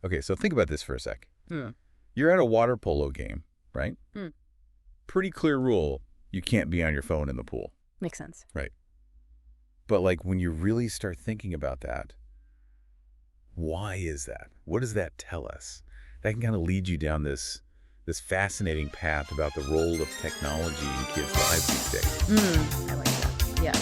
Okay, so think about this for a sec. Hmm. You're at a water polo game, right? Hmm. Pretty clear rule, you can't be on your phone in the pool. Makes sense. Right. But like when you really start thinking about that, why is that? What does that tell us? That can kind of lead you down this fascinating path about the role of technology in kids' lives these days. I like that. Yeah.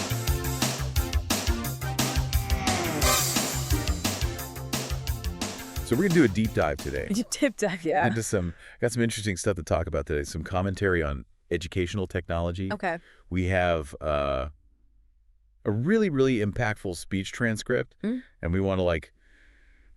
So we're going to do a deep dive today Tip dive, yeah. into got some interesting stuff to talk about today. Some commentary on educational technology. Okay. We have a really, really impactful speech transcript, and we want to like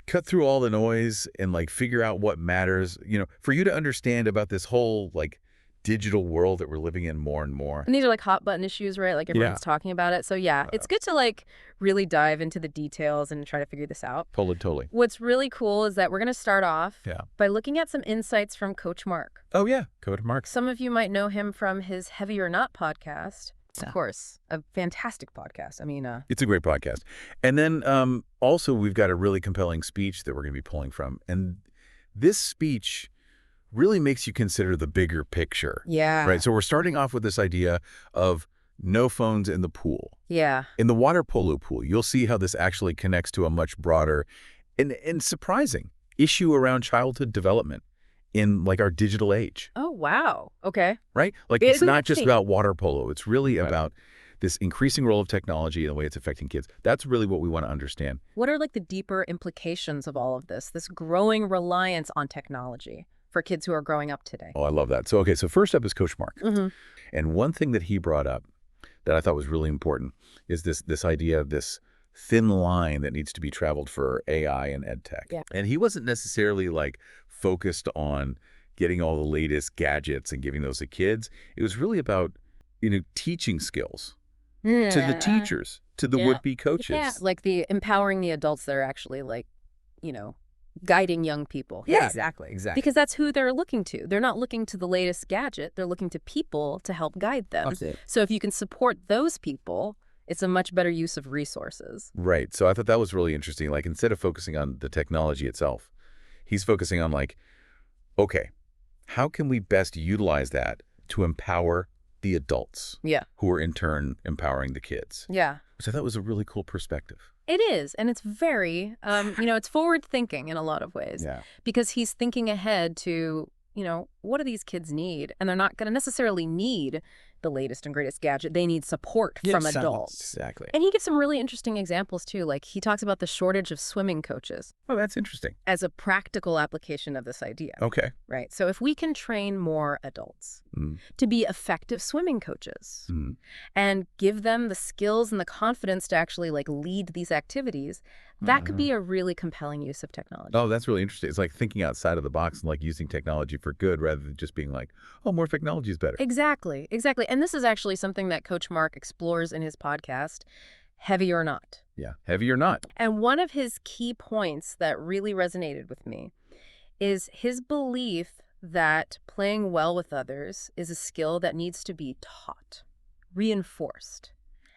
cut through all the noise and like figure out what matters, for you to understand about this whole like digital world that we're living in more and more. And these are like hot button issues, right? Like everyone's talking about it. So yeah, it's good to like really dive into the details and try to figure this out. Totally. What's really cool is that we're going to start off Yeah. by looking at some insights from Coach Mark. Oh yeah, Coach Mark. Some of you might know him from his Heavy or Not podcast. Yeah. Of course, a fantastic podcast. I mean, it's a great podcast. And then also we've got a really compelling speech that we're going to be pulling from. And this speech really makes you consider the bigger picture. Yeah. Right. So we're starting off with this idea of no phones in the pool. Yeah. In the water polo pool, you'll see how this actually connects to a much broader and surprising issue around childhood development in like our digital age. Oh, wow. Okay. Right? Like it's not just about water polo. It's really about this increasing role of technology and the way it's affecting kids. That's really what we want to understand. What are like the deeper implications of all of this growing reliance on technology for kids who are growing up today? Oh, I love that. So first up is Coach Mark. And one thing that he brought up that I thought was really important is this idea of this thin line that needs to be traveled for AI and ed tech. Yeah. And he wasn't necessarily like focused on getting all the latest gadgets and giving those to kids. It was really about, teaching skills to the teachers, to the would-be coaches. Yeah, like empowering the adults that are actually like, guiding young people. Yeah, exactly. Because that's who they're looking to. They're not looking to the latest gadget. They're looking to people to help guide them. That's it. So if you can support those people, it's a much better use of resources. Right. So I thought that was really interesting. Like instead of focusing on the technology itself, he's focusing on like, okay, how can we best utilize that to empower the adults? Yeah. Who are in turn empowering the kids. Yeah. Which I thought was a really cool perspective. It is. And it's very, it's forward thinking in a lot of ways. Yeah. Because he's thinking ahead to, what do these kids need? And they're not going to necessarily need the latest and greatest gadget. They need support from adults. Exactly. And he gives some really interesting examples, too. Like he talks about the shortage of swimming coaches Oh, that's interesting. as a practical application of this idea. Okay. Right. So if we can train more adults to be effective swimming coaches and give them the skills and the confidence to actually like lead these activities, that could be a really compelling use of technology. Oh, that's really interesting. It's like thinking outside of the box and like using technology for good rather than just being like, oh, more technology is better. Exactly. And this is actually something that Coach Mark explores in his podcast, Heavy or Not. Yeah. Heavy or not. And one of his key points that really resonated with me is his belief that playing well with others is a skill that needs to be taught, reinforced,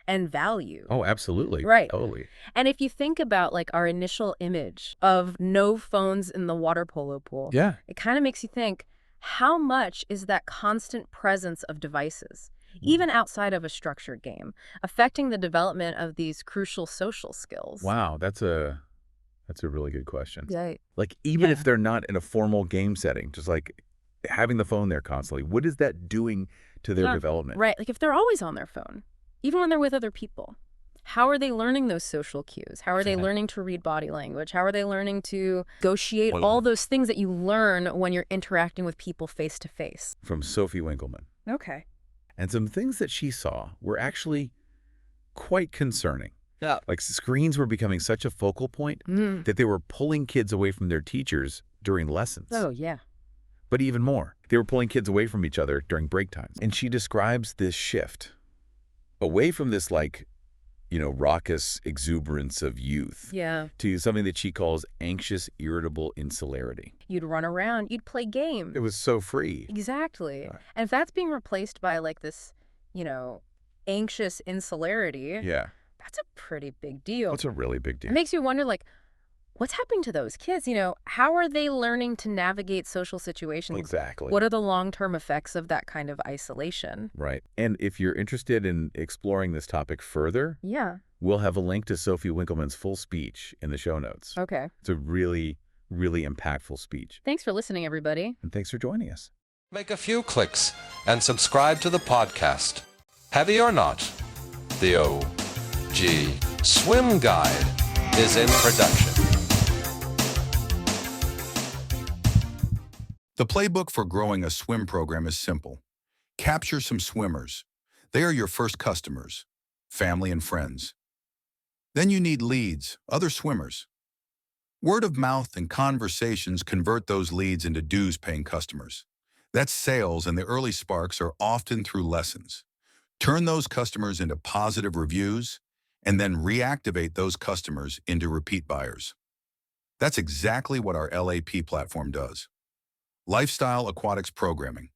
and valued. Oh, absolutely. Right. Totally. And if you think about like our initial image of no phones in the water polo pool, Yeah. it kind of makes you think, how much is that constant presence of devices, even outside of a structured game, affecting the development of these crucial social skills? Wow. That's a really good question. Right. Like even if they're not in a formal game setting, just like having the phone there constantly, what is that doing to their development? Right. Like if they're always on their phone, even when they're with other people, how are they learning those social cues? How are they learning to read body language? How are they learning to negotiate all those things that you learn when you're interacting with people face to face? From Sophie Winkleman. Okay. And some things that she saw were actually quite concerning. Yeah. Like screens were becoming such a focal point that they were pulling kids away from their teachers during lessons. Oh, yeah. But even more, they were pulling kids away from each other during break times. And she describes this shift away from this like, raucous exuberance of youth to something that she calls anxious, irritable insularity. You'd run around, you'd play games. It was so free. Exactly. And if that's being replaced by like this, anxious insularity, Yeah. that's a pretty big deal. That's a really big deal. It makes you wonder, like, what's happening to those kids? How are they learning to navigate social situations? Exactly. What are the long-term effects of that kind of isolation? Right. And if you're interested in exploring this topic further, Yeah. we'll have a link to Sophie Winkleman's full speech in the show notes. Okay. It's a really, really impactful speech. Thanks for listening, everybody. And thanks for joining us. Make a few clicks and subscribe to the podcast. Heavy or not, the OG Swim Guide is in production. The playbook for growing a swim program is simple. Capture some swimmers. They are your first customers, family and friends. Then you need leads, other swimmers. Word of mouth and conversations convert those leads into dues-paying customers. That's sales, and the early sparks are often through lessons. Turn those customers into positive reviews, and then reactivate those customers into repeat buyers. That's exactly what our LAP platform does. Lifestyle Aquatics Programming.